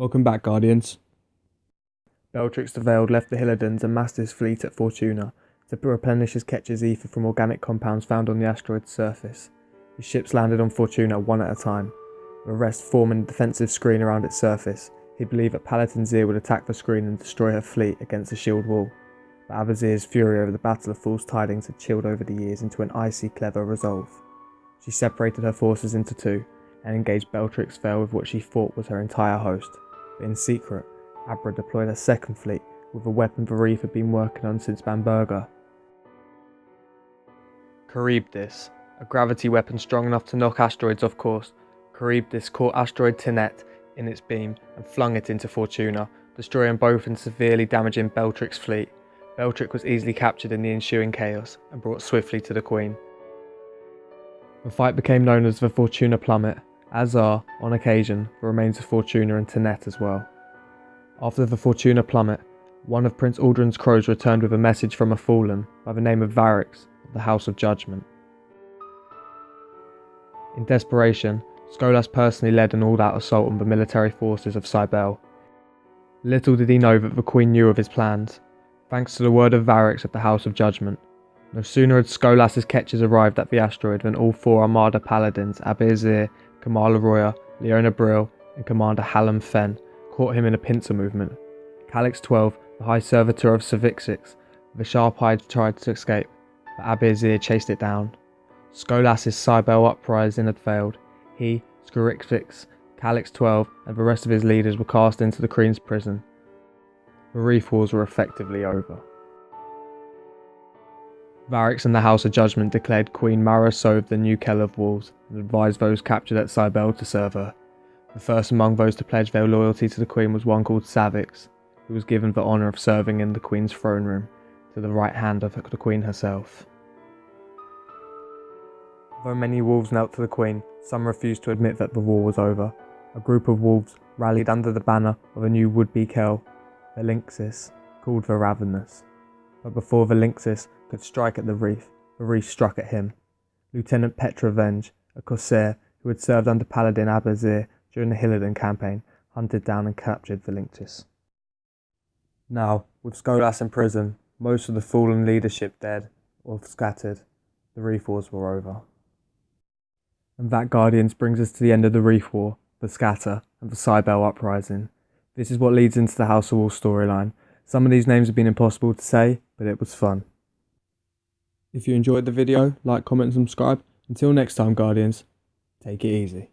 Welcome back, Guardians. Bellatrix the Veiled left the Hilladons and massed his fleet at Fortuna to replenish his catches ether from organic compounds found on the asteroid's surface. His ships landed on Fortuna one at a time, with the rest forming a defensive screen around its surface. He believed that Paladin's Ear would attack the screen and destroy her fleet against the shield wall, but Abazir's fury over the Battle of False Tidings had chilled over the years into an icy, clever resolve. She separated her forces into two and engaged Bellatrix Veil with what she thought was her entire host. But in secret, Abra deployed a second fleet with a weapon the Reef had been working on since Bamberger. Charybdis, a gravity weapon strong enough to knock asteroids off course. Charybdis caught asteroid Tenet in its beam and flung it into Fortuna, destroying both and severely damaging Bellatrix's fleet. Bellatrix was easily captured in the ensuing chaos and brought swiftly to the Queen. The fight became known as the Fortuna Plummet, as are, on occasion, the remains of Fortuna and Tenet as well. After the Fortuna Plummet, one of Prince Aldrin's crows returned with a message from a fallen by the name of Varix of the House of Judgment. In desperation, Skolas personally led an all-out assault on the military forces of Cybele. Little did he know that the Queen knew of his plans, thanks to the word of Varix of the House of Judgment. No sooner had Skolas' catches arrived at the asteroid than all four Armada Paladins, Abir, Kamala Roya, Leona Brill, and Commander Hallam Fenn, caught him in a pincer movement. Calix 12, the High Servitor of Savixix, with a sharp-eyed tried to escape, but Abir chased it down. Skolas' Cybele Uprising had failed. He, Skurixix, Calix 12, and the rest of his leaders were cast into the Queen's prison. The Reef Wars were effectively over. Varix and the House of Judgment declared Queen Mara Sov the new Kell of Wolves and advised those captured at Cybele to serve her. The first among those to pledge their loyalty to the Queen was one called Savix, who was given the honour of serving in the Queen's throne room, to the right hand of the Queen herself. Though many wolves knelt to the Queen, some refused to admit that the war was over. A group of wolves rallied under the banner of a new would-be Kell, the Lynxes, called the Ravenous. But before the Lynxes could strike at the Reef struck at him. Lieutenant Petra Venge, a corsair who had served under Paladin Abazir during the Hilladon campaign, hunted down and captured the Lynxes. Now, with Skolas in prison, most of the fallen leadership dead or scattered, the Reef Wars were over. And that, Guardians, brings us to the end of the Reef War, the Scatter, and the Cybele Uprising. This is what leads into the House of Wolves storyline. Some of these names have been impossible to say, but it was fun. If you enjoyed the video, like, comment and subscribe. Until next time, Guardians, take it easy.